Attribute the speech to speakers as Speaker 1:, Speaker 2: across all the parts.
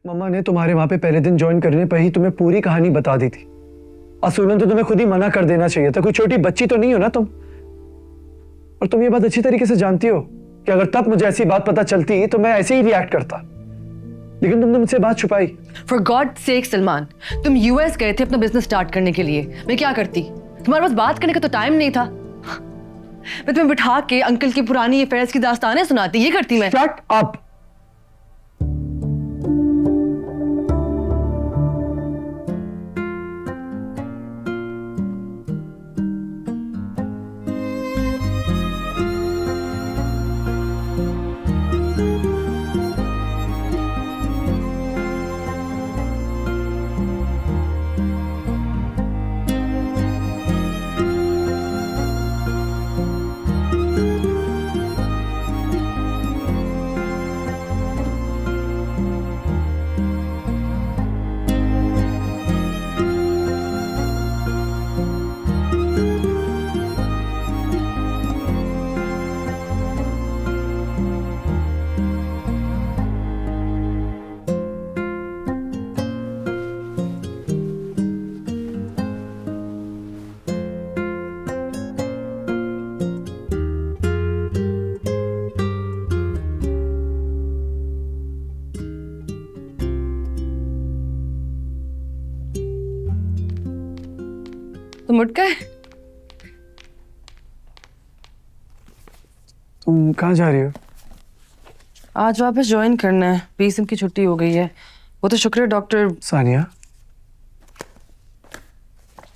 Speaker 1: मम्मा ने तुम्हारे वहां पे पहले दिन ज्वाइन करने पर ही तुम्हें पूरी कहानी बता दी थी। असूलन तो तुम्हें खुद ही मना कर देना चाहिए था, कोई छोटी बच्ची तो नहीं हो ना तुम। और तुम ये बात अच्छी तरीके से जानती हो कि अगर तब मुझे ऐसी बात पता चलती तो मैं ऐसे ही रिएक्ट करता, लेकिन तुमने मुझसे बात छुपाई।
Speaker 2: फॉर गॉड सेक सलमान, तुम यूएस गए थे अपना बिजनेस स्टार्ट करने के लिए, मैं क्या करती? तुम्हारे पास बात करने का तो टाइम नहीं था। मैं तुम्हें बिठा के अंकल की पुरानी अफेयर्स की दास्तानें सुनाती, ये करती मैं।
Speaker 1: Shut up.
Speaker 2: तुम उठ गए?
Speaker 1: तुम कहाँ जा रही हो?
Speaker 2: आज वापस ज्वाइन करना है, 20 दिन की छुट्टी हो गई है। वो तो शुक्र है डॉक्टर।
Speaker 1: सानिया,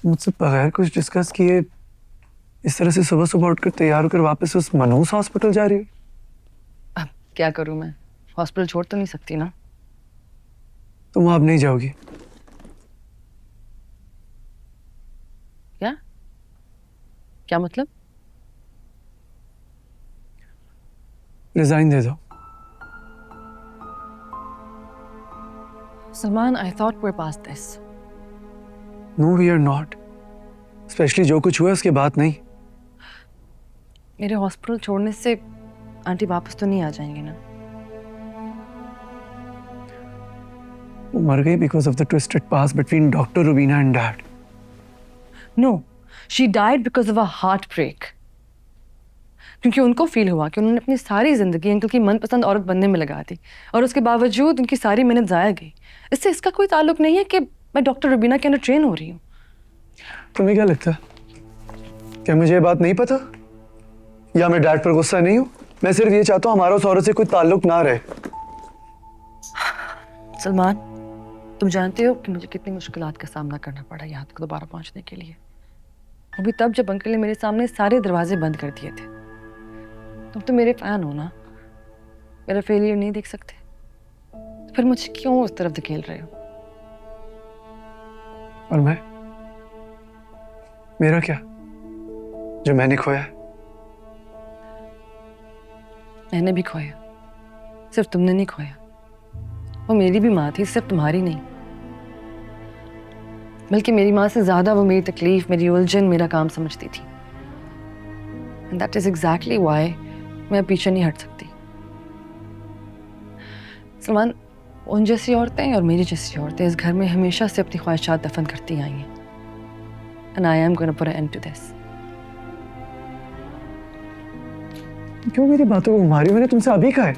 Speaker 1: मुझसे बगैर कुछ डिस्कस किए इस तरह से सुबह सुबह उठकर तैयार होकर वापस उस मनहूस हॉस्पिटल जा रही हो?
Speaker 2: अब क्या करूं मैं, हॉस्पिटल छोड़ तो नहीं सकती ना।
Speaker 1: तुम अब नहीं जाओगी?
Speaker 2: क्या क्या मतलब?
Speaker 1: रिजाइन दे दो।
Speaker 2: Salman, I thought we were past this.
Speaker 1: No we are not, especially जो कुछ हुआ उसके बाद नहीं।
Speaker 2: मेरे हॉस्पिटल छोड़ने से आंटी वापस तो नहीं आ जाएंगी ना?
Speaker 1: वो मर गई because of the twisted past between doctor Rubina and dad.
Speaker 2: No, she died because of a heartbreak. क्योंकि उनको फील हुआ कि उन्होंने अपनी सारी जिंदगी अंकल की मनपसंद औरत बनने में लगा दी और उसके बावजूद उनकी सारी मेहनत जाया गई। इससे इसका कोई ताल्लुक नहीं है कि मैं डॉक्टर रुबीना के अंडर ट्रेन हो रही हूँ।
Speaker 1: तुम्हें क्या लगता है, क्या मुझे ये बात नहीं पता? या मैं डैड पर गुस्सा नहीं हूँ? मैं सिर्फ ये चाहता हूँ हमारा उस औरत से कोई ताल्लुक ना रहे।
Speaker 2: सलमान, तुम जानते हो कि मुझे कितनी मुश्किलात का सामना करना पड़ा यहाँ तक दोबारा पहुँचने के लिए। वो भी तब जब अंकल ने मेरे सामने सारे दरवाजे बंद कर दिए थे। तुम तो मेरे फैन हो ना, मेरा फेलियर नहीं देख सकते, तो फिर मुझे क्यों उस तरफ धकेल रहे हो?
Speaker 1: और मेरा क्या जो मैंने खोया है?
Speaker 2: मैंने भी खोया, सिर्फ तुमने नहीं खोया। वो मेरी भी माँ थी, सिर्फ तुम्हारी नहीं। बल्कि मेरी माँ से ज्यादा वो मेरी तकलीफ, मेरी उलझन, मेरा काम समझती थी। And that is exactly why मैं पीछे नहीं हट सकती। सलमान, उन जैसी औरतें और मेरी जैसी औरतें इस घर में हमेशा से अपनी ख्वाहिशात दफन करती आई हैं। And I am going to put an end to this.
Speaker 1: क्यों मेरी बातों को घुमा रही हो? मैंने तुमसे अभी कहा है,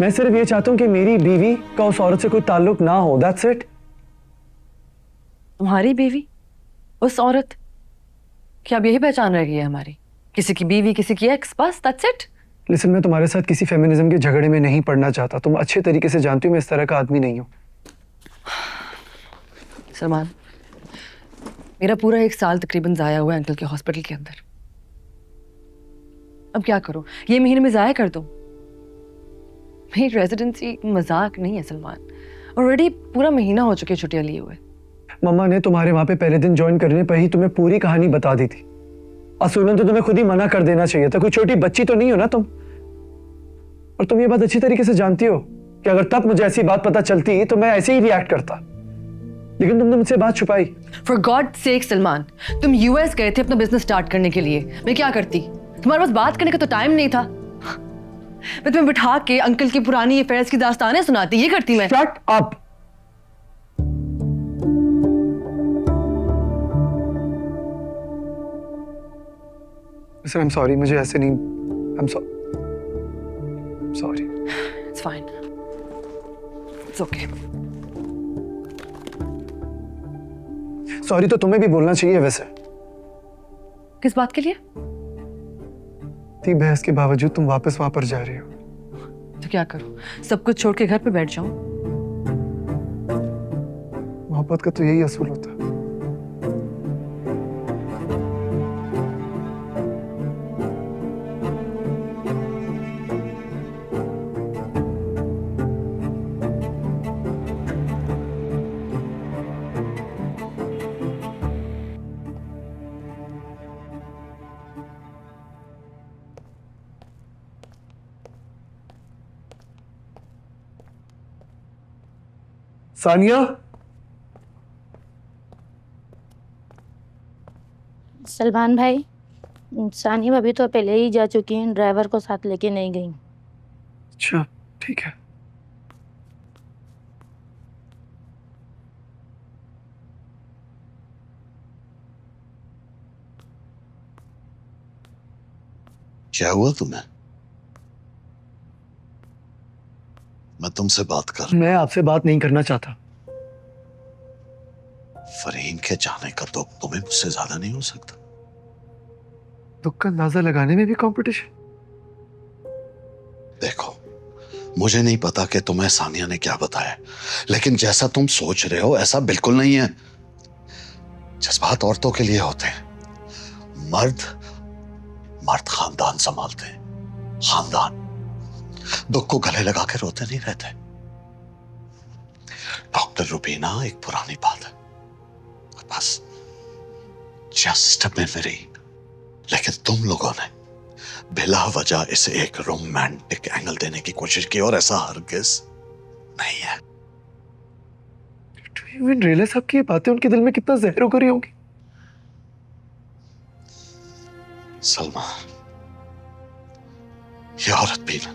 Speaker 1: मैं सिर्फ ये चाहता हूं कि मेरी बीवी का उस औरत से कोई ताल्लुक ना हो। That's it.
Speaker 2: तुम्हारी बीवी उस औरत? क्या अब यही पहचान रह गई है हमारी? किसी की बीवी, किसी की एक्स, बस दैट्स इट।
Speaker 1: लिसन, मैं तुम्हारे साथ किसी फेमिनिज्म के झगड़े में नहीं पड़ना चाहता। तुम अच्छे तरीके से जानती हो मैं इस तरह का आदमी नहीं हूं।
Speaker 2: सलमान, मेरा पूरा 1 साल तकरीबन जाया हुआ है अंकल के हॉस्पिटल के अंदर। अब क्या करूं? ये महीने में जाया कर दूं? मेरी रेजिडेंसी मजाक नहीं है सलमान। ऑलरेडी पूरा महीना हो चुके छुट्टियां लिए हुए।
Speaker 1: मम्मा ने तुम्हारे वहां पे पहले दिन ज्वाइन करने पर ही तुम्हें पूरी कहानी बता दी थी। असूलन तो तुम्हें खुद ही मना कर देना चाहिए था, कोई छोटी बच्ची तो नहीं हो ना तुम। और तुम ये बात अच्छी तरीके से जानती हो कि अगर तब मुझे ऐसी बात पता चलती तो मैं ऐसे ही रिएक्ट करता, लेकिन तुमने मुझसे बात छुपाई।
Speaker 2: फॉर गॉड सेक सलमान, तुम यूएस गए थे अपना बिजनेस स्टार्ट करने के लिए, मैं क्या करती? तुम्हारे पास बात करने का तो टाइम नहीं था। मैं तुम्हें बिठा के अंकल की पुरानी अफेयर्स की दास्तानें सुनाती, ये करती मैं।
Speaker 1: Shut up. Sir I am sorry, मुझे ऐसे नहीं, I am sorry.
Speaker 2: It's fine, it's okay.
Speaker 1: Sorry तो तुम्हें भी बोलना चाहिए वैसे।
Speaker 2: किस बात के लिए?
Speaker 1: इतनी बहस के बावजूद तुम वापस वहां पर जा रही हो।
Speaker 2: तो क्या करूं, सब कुछ छोड़ के घर पे बैठ जाऊं?
Speaker 1: मोहब्बत का तो यही असूल होता है। सानिया,
Speaker 3: सलमान भाई, सानिया अभी तो पहले ही जा चुकी हैं, ड्राइवर को साथ लेके नहीं गई।
Speaker 1: अच्छा ठीक है।
Speaker 4: क्या हुआ तुम्हें? मैं तुमसे बात कर।
Speaker 1: मैं आपसे बात नहीं करना चाहता।
Speaker 4: फरीन के जाने का दुख तुम्हें मुझसे ज्यादा नहीं हो सकता।
Speaker 1: दुख का अंदाजा लगाने में भी कंपटीशन?
Speaker 4: देखो, मुझे नहीं पता कि तुम्हें सानिया ने क्या बताया, लेकिन जैसा तुम सोच रहे हो ऐसा बिल्कुल नहीं है। जज्बात औरतों के लिए होते हैं, मर्द खानदान संभालते हैं। खानदान दुख को गले लगा के रोते नहीं रहते। डॉक्टर रुबीना एक पुरानी बात है, बस जस्ट अ मेमोरी। लेकिन तुम लोगों ने बिला वजह इसे एक रोमांटिक एंगल देने की कोशिश की, और ऐसा हरगिज नहीं है।
Speaker 1: इवन रियलाइज आपकी ये बातें उनके दिल में कितना जहर उगरी होगी।
Speaker 4: सलमा, ये औरत भी ना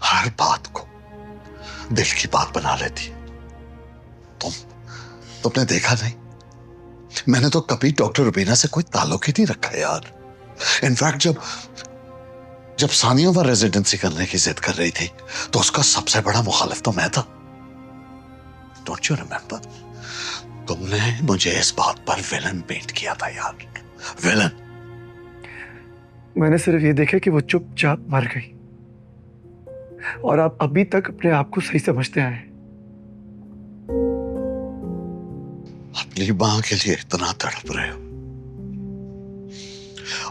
Speaker 4: हर बात को दिल की बात बना लेती। तुमने देखा नहीं, मैंने तो कभी डॉक्टर रुबीना से कोई ताल्लुक ही नहीं रखा यार। इनफैक्ट जब सानिया वहां रेजिडेंसी करने की जिद कर रही थी तो उसका सबसे बड़ा मुखालिफ तो मैं था। Don't you remember? तुमने मुझे इस बात पर विलन पेंट किया था यार, विलन।
Speaker 1: मैंने सिर्फ ये देखा कि वो चुपचाप मर गई, और आप अभी तक अपने आप को सही समझते आए।
Speaker 4: अपनी मां के लिए इतना तड़प रहे हो,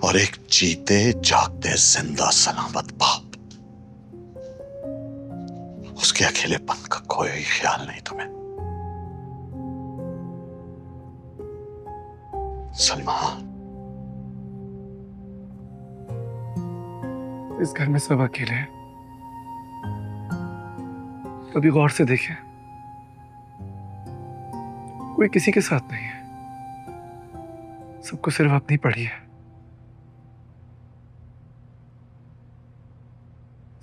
Speaker 4: और एक जीते जागते जिंदा सलामत बाप, उसके अकेलेपन का कोई ख्याल नहीं तुम्हें। सलमान,
Speaker 1: इस घर में सब अकेले हैं। कभी गौर से देखें, कोई किसी के साथ नहीं है। सबको सिर्फ अपनी पड़ी है।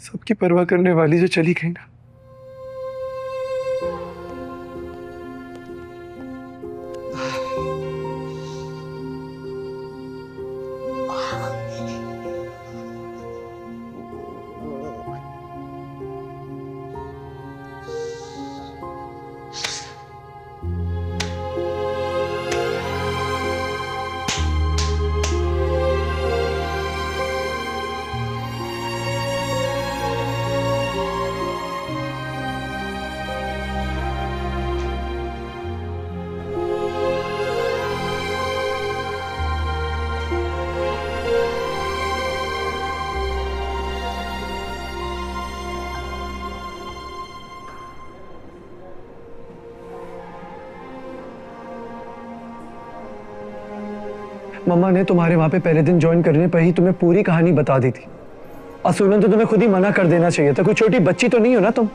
Speaker 1: सबकी परवाह करने वाली जो चली गई ना, मम्मा ने तुम्हारे वहां पे पहले दिन ज्वाइन करने पर ही तुम्हें पूरी कहानी बता दी थी। असूलन तो तुम्हें खुद ही मना कर देना चाहिए था। कोई छोटी बच्ची तो नहीं हो ना तुम।